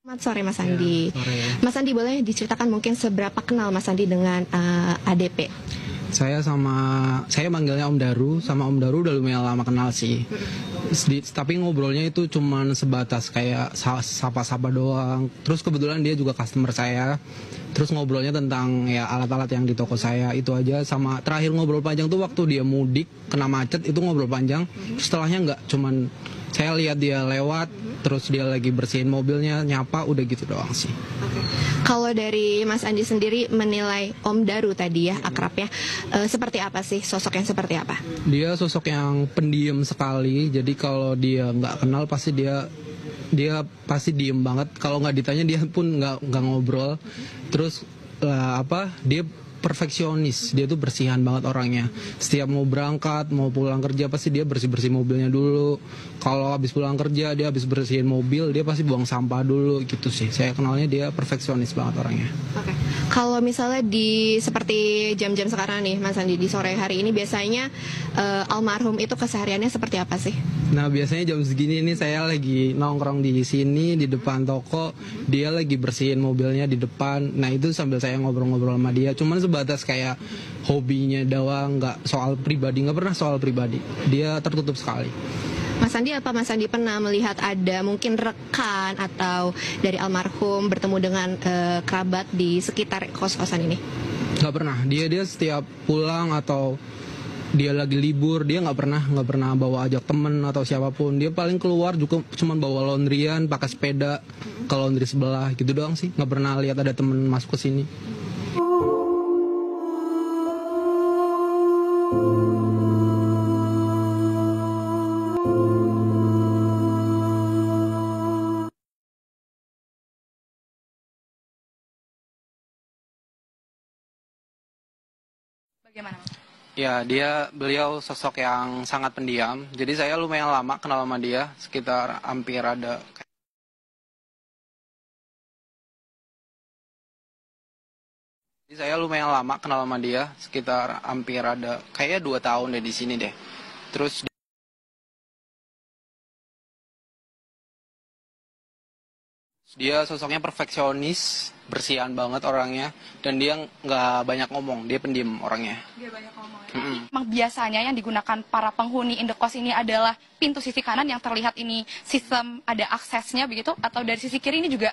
Selamat sore Mas Andi. Ya, sore. Mas Andi, boleh diceritakan mungkin seberapa kenal Mas Andi dengan ADP? Saya manggilnya Om Daru, sama Om Daru udah lumayan lama kenal sih. Tapi ngobrolnya itu cuman sebatas kayak sapa-sapa doang. Terus kebetulan dia juga customer saya. Terus ngobrolnya tentang ya alat-alat yang di toko saya itu aja. Sama terakhir ngobrol panjang tuh waktu dia mudik kena macet, itu ngobrol panjang. Setelahnya nggak, cuman saya lihat dia lewat, terus dia lagi bersihin mobilnya, nyapa, udah gitu doang sih. Kalau dari Mas Andi sendiri menilai Om Daru tadi ya, akrabnya, seperti apa sih, sosok yang seperti apa? Dia sosok yang pendiam sekali, jadi kalau dia nggak kenal pasti dia pasti diem banget. Kalau nggak ditanya dia pun nggak ngobrol. Terus dia perfeksionis, dia tuh bersihan banget orangnya. Setiap mau berangkat, mau pulang kerja pasti dia bersih-bersih mobilnya dulu. Kalau habis pulang kerja dia habis bersihin mobil, dia pasti buang sampah dulu gitu sih. Saya kenalnya dia perfeksionis banget orangnya. Oke. Kalau misalnya seperti jam-jam sekarang nih Mas Andi, di sore hari ini biasanya almarhum itu kesehariannya seperti apa sih? Nah biasanya jam segini nih saya lagi nongkrong di sini di depan toko, dia lagi bersihin mobilnya di depan. Nah itu sambil saya ngobrol-ngobrol sama dia, cuman sebatas kayak hobinya doang, nggak soal pribadi, nggak pernah soal pribadi. Dia tertutup sekali. Mas Andi, apa Mas Andi pernah melihat ada mungkin rekan atau dari almarhum bertemu dengan kerabat di sekitar kos-kosan ini? Nggak pernah. Dia setiap pulang atau dia lagi libur, dia nggak pernah bawa ajak temen atau siapapun. Dia paling keluar juga cuma bawa laundryan, pakai sepeda ke laundry sebelah gitu doang sih. Nggak pernah lihat ada temen masuk ke sini. Bagaimana? Ya, beliau sosok yang sangat pendiam. Jadi saya lumayan lama kenal sama dia, sekitar hampir ada. Jadi saya lumayan lama kenal sama dia, sekitar hampir ada kayaknya 2 tahun deh di sini deh. Terus dia sosoknya perfeksionis, bersihan banget orangnya, dan dia nggak banyak ngomong, dia pendiam orangnya. Dia banyak ngomong. Memang biasanya yang digunakan para penghuni indekos ini adalah pintu sisi kanan yang terlihat ini sistem ada aksesnya begitu, atau dari sisi kiri ini juga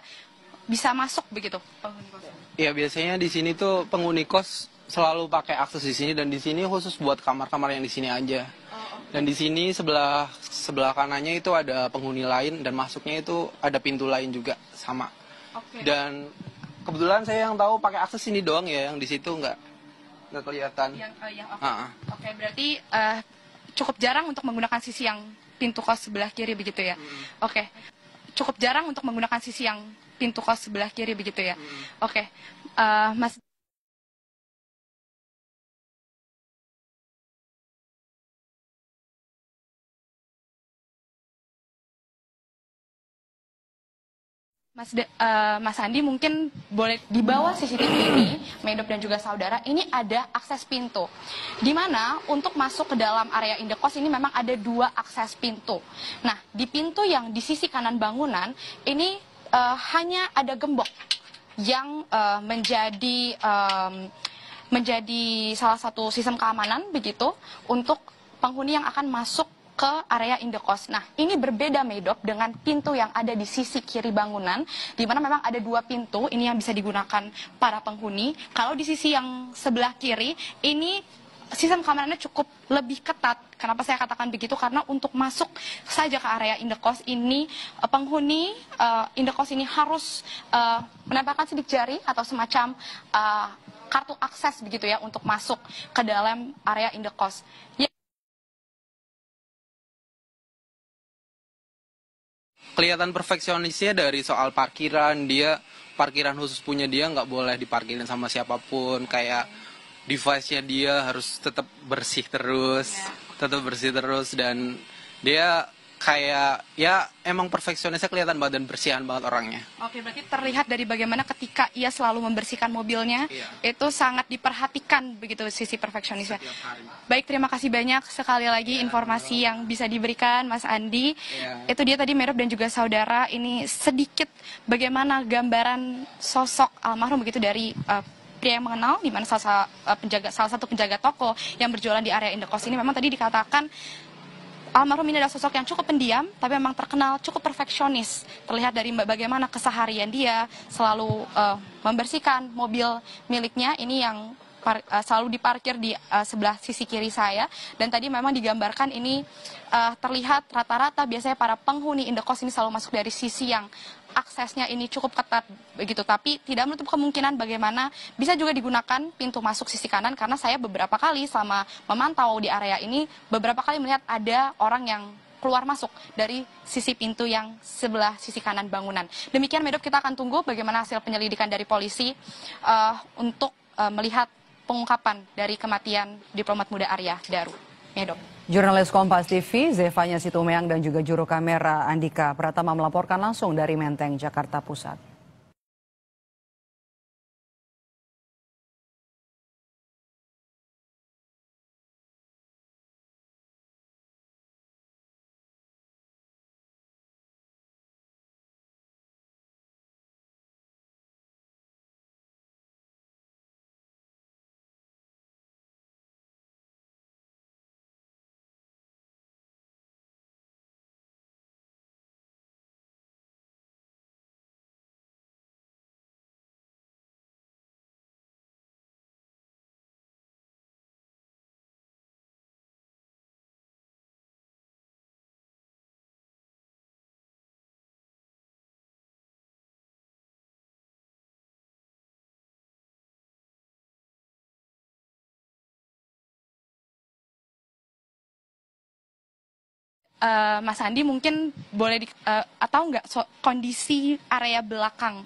bisa masuk begitu penghuni kos? Iya, biasanya di sini tuh penghuni kos selalu pakai akses di sini, dan di sini khusus buat kamar-kamar yang di sini aja. Dan di sini sebelah kanannya itu ada penghuni lain, dan masuknya itu ada pintu lain juga sama. Oke. Dan kebetulan saya yang tahu pakai akses ini doang ya, yang di situ nggak kelihatan. Oke, berarti cukup jarang untuk menggunakan sisi yang pintu kos sebelah kiri begitu ya? Oke, cukup jarang untuk menggunakan sisi yang pintu kos sebelah kiri begitu ya? Oke, Mas. Mas Andi mungkin boleh di bawah CCTV ini, Medop dan juga saudara, ini ada akses pintu. Di mana untuk masuk ke dalam area indekos ini memang ada 2 akses pintu. Nah, di pintu yang di sisi kanan bangunan ini hanya ada gembok yang menjadi salah satu sistem keamanan begitu untuk penghuni yang akan masuk ke area indekos. Nah, ini berbeda Medop dengan pintu yang ada di sisi kiri bangunan, di mana memang ada 2 pintu, ini yang bisa digunakan para penghuni. Kalau di sisi yang sebelah kiri, ini sistem keamanannya cukup lebih ketat. Kenapa saya katakan begitu? Karena untuk masuk saja ke area indekos ini, penghuni indekos ini harus menempelkan sidik jari atau semacam kartu akses begitu ya untuk masuk ke dalam area indekos. Kelihatan perfeksionisnya dari soal parkiran. Dia parkiran khusus punya dia, nggak boleh diparkirin sama siapapun. Kayak device-nya dia harus tetap bersih terus, dan dia kayak ya emang perfeksionisnya kelihatan banget dan bersihan banget orangnya. Oke, berarti terlihat dari bagaimana ketika ia selalu membersihkan mobilnya, Iya. itu sangat diperhatikan begitu sisi perfeksionisnya. Setiap hari. Baik, terima kasih banyak sekali lagi informasi yang bisa diberikan Mas Andi. Iya. Itu dia tadi Medop dan juga saudara, ini sedikit bagaimana gambaran sosok almarhum begitu dari pria yang mengenal, di mana salah satu penjaga toko yang berjualan di area Indekos ini memang tadi dikatakan almarhum ini adalah sosok yang cukup pendiam, tapi memang terkenal cukup perfeksionis. Terlihat dari bagaimana keseharian dia selalu membersihkan mobil miliknya, ini yang selalu diparkir di sebelah sisi kiri saya. Dan tadi memang digambarkan ini terlihat rata-rata biasanya para penghuni Indekos ini selalu masuk dari sisi yang aksesnya ini cukup ketat begitu, tapi tidak menutup kemungkinan bagaimana bisa juga digunakan pintu masuk sisi kanan, karena saya beberapa kali selama memantau di area ini beberapa kali melihat ada orang yang keluar masuk dari sisi pintu yang sebelah sisi kanan bangunan. Demikian Medop, kita akan tunggu bagaimana hasil penyelidikan dari polisi untuk melihat pengungkapan dari kematian diplomat muda Arya Daru. Medop. Jurnalis Kompas TV, Zevanya Situmeang dan juga juru kamera Andika Pratama melaporkan langsung dari Menteng, Jakarta Pusat. Mas Andi mungkin boleh atau enggak kondisi area belakang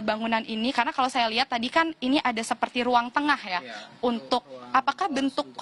bangunan ini, karena kalau saya lihat tadi kan ini ada seperti ruang tengah ya, untuk apakah bentuk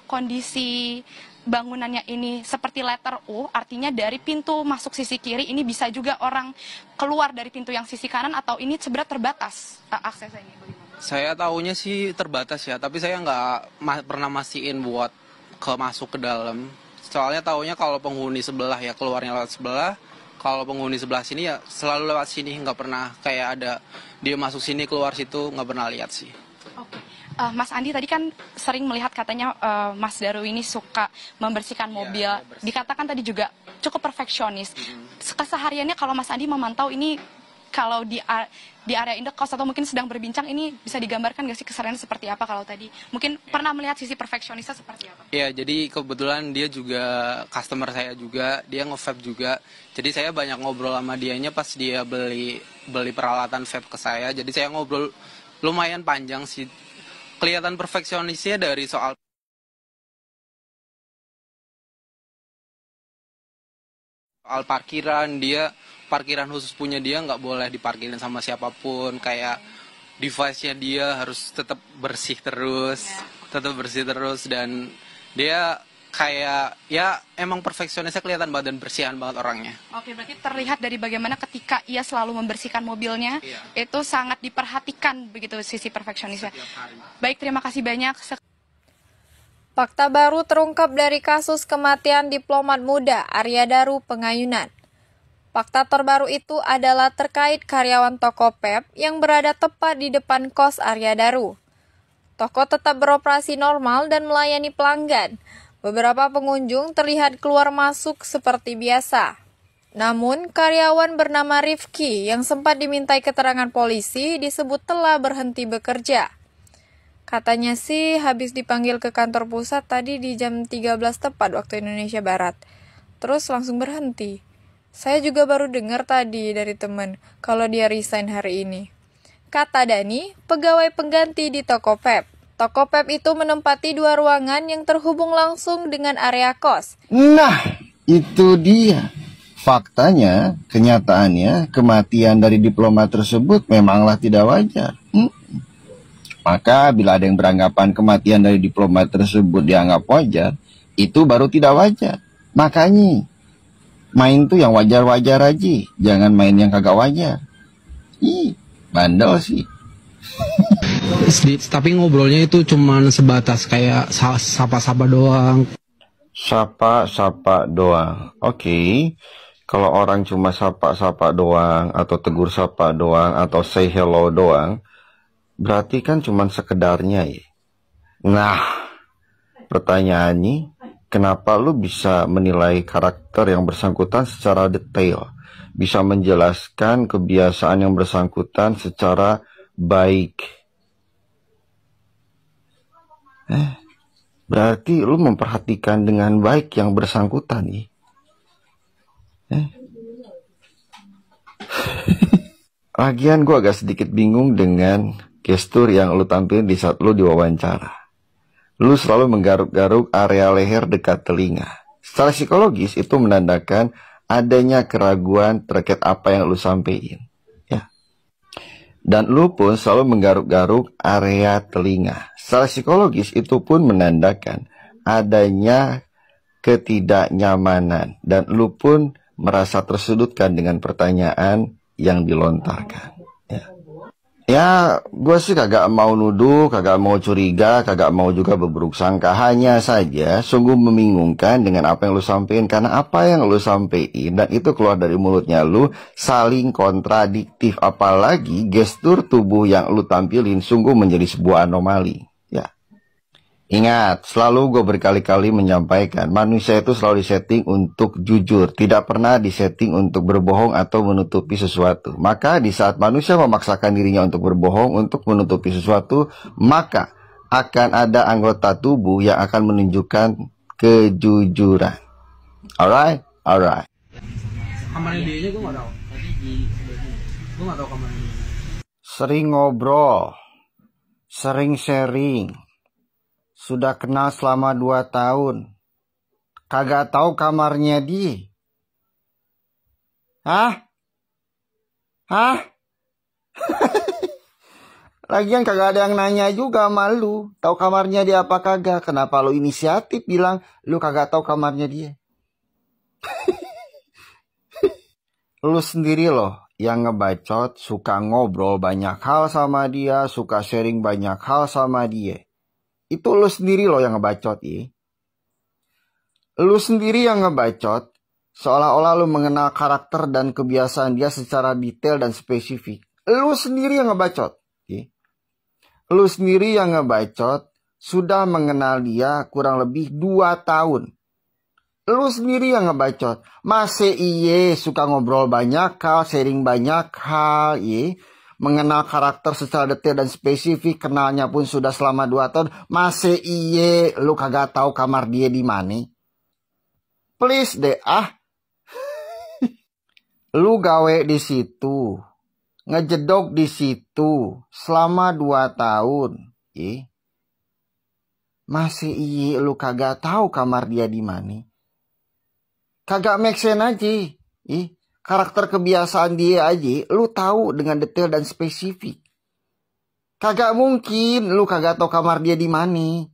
kondisi bangunannya ini seperti letter U, artinya dari pintu masuk sisi kiri ini bisa juga orang keluar dari pintu yang sisi kanan, atau ini sebenarnya terbatas aksesnya ini? Saya tahunya sih terbatas ya, tapi saya nggak pernah mastiin buat masuk ke dalam. Soalnya taunya kalau penghuni sebelah ya keluarnya lewat sebelah, kalau penghuni sebelah sini ya selalu lewat sini, nggak pernah kayak ada dia masuk sini keluar situ, nggak pernah lihat sih. Oke. Mas Andi tadi kan sering melihat katanya Mas Daru ini suka membersihkan mobil, dikatakan tadi juga cukup perfeksionis. Kesehariannya kalau Mas Andi memantau ini, kalau di area Indekos atau mungkin sedang berbincang, ini bisa digambarkan nggak sih kesehariannya seperti apa? Kalau tadi mungkin pernah melihat sisi perfeksionisnya seperti apa? Iya, jadi kebetulan dia juga customer saya juga, dia nge-vape juga. Jadi saya banyak ngobrol sama dianya pas dia beli peralatan vape ke saya. Jadi saya ngobrol lumayan panjang sih. Kelihatan perfeksionisnya dari soal parkiran, dia parkiran khusus punya dia, nggak boleh diparkirin sama siapapun, kayak device-nya dia harus tetap bersih terus, dan dia kayak ya emang perfeksionisnya kelihatan banget dan bersihan banget orangnya. Oke, berarti terlihat dari bagaimana ketika ia selalu membersihkan mobilnya, itu sangat diperhatikan begitu sisi perfeksionisnya. Baik, terima kasih banyak. Fakta baru terungkap dari kasus kematian diplomat muda Arya Daru Pengayunan. Fakta terbaru itu adalah terkait karyawan toko PEP yang berada tepat di depan kos Arya Daru. Toko tetap beroperasi normal dan melayani pelanggan. Beberapa pengunjung terlihat keluar masuk seperti biasa. Namun, karyawan bernama Rifki yang sempat dimintai keterangan polisi disebut telah berhenti bekerja. Katanya sih habis dipanggil ke kantor pusat tadi di jam 13 tepat waktu Indonesia Barat. Terus langsung berhenti. Saya juga baru dengar tadi dari teman kalau dia resign hari ini. Kata Dani, pegawai pengganti di toko PEP. Toko PEP itu menempati 2 ruangan yang terhubung langsung dengan area kos. Nah, itu dia. Faktanya, kenyataannya, kematian dari diplomat tersebut memanglah tidak wajar. Maka bila ada yang beranggapan kematian dari diplomat tersebut dianggap wajar, itu baru tidak wajar. Makanya main tuh yang wajar-wajar aja, jangan main yang kagak wajar. Ih, bandel sih. Tapi ngobrolnya itu cuman sebatas kayak sapa-sapa doang. Sapa-sapa doang. Oke. Kalau orang cuma sapa-sapa doang, atau tegur sapa doang, atau say hello doang, berarti kan cuman sekedarnya ya. Nah, pertanyaannya, kenapa lu bisa menilai karakter yang bersangkutan secara detail? Bisa menjelaskan kebiasaan yang bersangkutan secara baik? Berarti lu memperhatikan dengan baik yang bersangkutan nih. Lagian gue agak sedikit bingung dengan gestur yang lu tampilin di saat lu diwawancara. Lu selalu menggaruk-garuk area leher dekat telinga. Secara psikologis itu menandakan adanya keraguan terkait apa yang lu sampaikan. Ya. Dan lu pun selalu menggaruk-garuk area telinga. Secara psikologis itu pun menandakan adanya ketidaknyamanan. Dan lu pun merasa tersudutkan dengan pertanyaan yang dilontarkan. Ya, gue sih kagak mau nuduh, kagak mau curiga, kagak mau juga berburuk sangka. Hanya saja sungguh membingungkan dengan apa yang lu sampein. Karena apa yang lu sampein dan itu keluar dari mulutnya lu saling kontradiktif. Apalagi gestur tubuh yang lu tampilin sungguh menjadi sebuah anomali. Ya. Ingat, selalu gue berkali-kali menyampaikan, manusia itu selalu disetting untuk jujur, tidak pernah disetting untuk berbohong atau menutupi sesuatu. Maka di saat manusia memaksakan dirinya untuk berbohong, untuk menutupi sesuatu, maka akan ada anggota tubuh yang akan menunjukkan kejujuran. Alright? Alright. Kamarnya dia gue nggak tahu. Gue nggak tahu kamarnya dia. Sering ngobrol, sering sharing. Sudah kenal selama 2 tahun. Kagak tahu kamarnya dia. Hah? Hah? Lagian kagak ada yang nanya juga sama lu. Tahu kamarnya dia apa kagak? Kenapa lu inisiatif bilang lu kagak tahu kamarnya dia? Lu sendiri loh yang ngebacot, suka ngobrol banyak hal sama dia, suka sharing banyak hal sama dia. Itu lu sendiri loh yang ngebacot ya. Lu sendiri yang ngebacot, seolah-olah lu mengenal karakter dan kebiasaan dia secara detail dan spesifik. Lu sendiri yang ngebacot ya. Lu sendiri yang ngebacot, sudah mengenal dia kurang lebih 2 tahun. Lu sendiri yang ngebacot. Masih iye suka ngobrol banyak hal, sharing banyak hal ya. Mengenal karakter secara detail dan spesifik, kenalnya pun sudah selama 2 tahun. Masih iye lu kagak tahu kamar dia di mana? Please deh Lu gawe di situ, ngejedok di situ selama 2 tahun. Masih iye lu kagak tahu kamar dia di mana? Kagak make sense aja. Karakter kebiasaan dia aja lu tahu dengan detail dan spesifik. Kagak mungkin lu kagak tahu kamar dia di mana.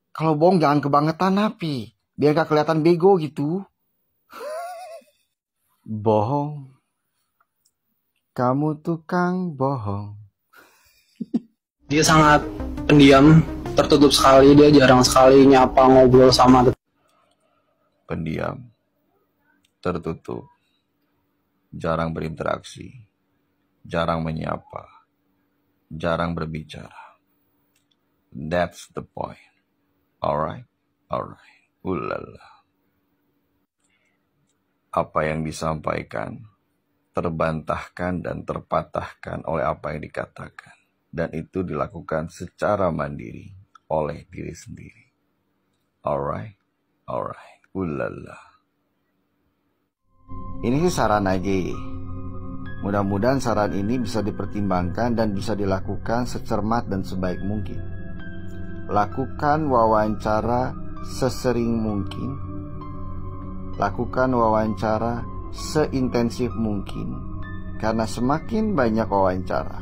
Kalau bohong jangan kebangetan api, biar gak kelihatan bego gitu. Bohong. Kamu tukang bohong. Dia sangat pendiam, tertutup sekali, dia jarang sekali nyapa ngobrol sama. Pendiam, tertutup, jarang berinteraksi, jarang menyapa, jarang berbicara. That's the point. Alright, alright. Ulala. Apa yang disampaikan terbantahkan dan terpatahkan oleh apa yang dikatakan. Dan itu dilakukan secara mandiri oleh diri sendiri. Alright, alright. Ulala. Ini sih saran aja. Mudah-mudahan saran ini bisa dipertimbangkan dan bisa dilakukan secermat dan sebaik mungkin. Lakukan wawancara sesering mungkin. Lakukan wawancara seintensif mungkin. Karena semakin banyak wawancara,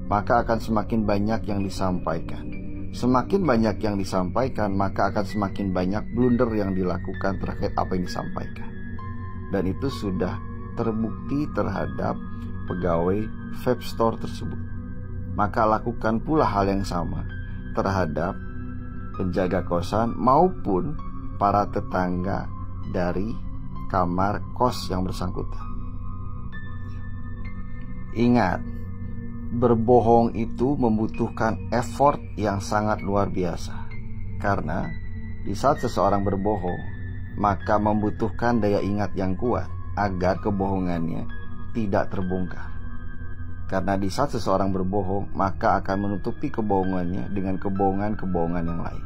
maka akan semakin banyak yang disampaikan. Semakin banyak yang disampaikan, maka akan semakin banyak blunder yang dilakukan terkait apa yang disampaikan. Dan itu sudah terbukti terhadap pegawai vape store tersebut. Maka lakukan pula hal yang sama terhadap penjaga kosan maupun para tetangga dari kamar kos yang bersangkutan. Ingat, berbohong itu membutuhkan effort yang sangat luar biasa. Karena di saat seseorang berbohong, maka membutuhkan daya ingat yang kuat agar kebohongannya tidak terbongkar. Karena di saat seseorang berbohong, maka akan menutupi kebohongannya dengan kebohongan-kebohongan yang lain.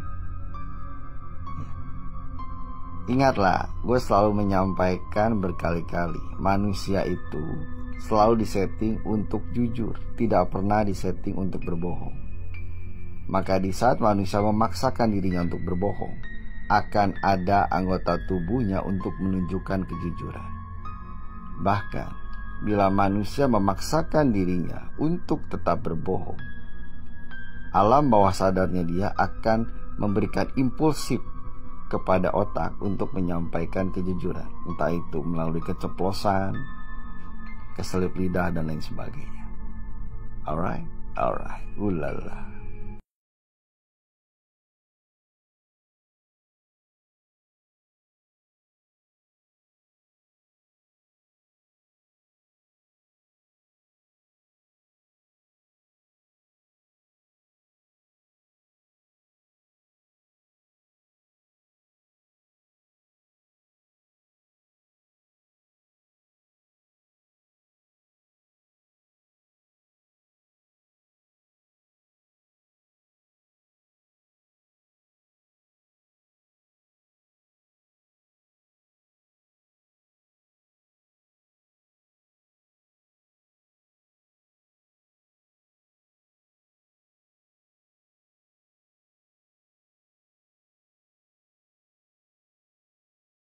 Ingatlah, gue selalu menyampaikan berkali-kali, manusia itu selalu disetting untuk jujur, tidak pernah disetting untuk berbohong. Maka di saat manusia memaksakan dirinya untuk berbohong, akan ada anggota tubuhnya untuk menunjukkan kejujuran. Bahkan, bila manusia memaksakan dirinya untuk tetap berbohong, alam bawah sadarnya dia akan memberikan impulsif kepada otak untuk menyampaikan kejujuran. Entah itu melalui keceplosan, keselip lidah, dan lain sebagainya. Alright. Ulala.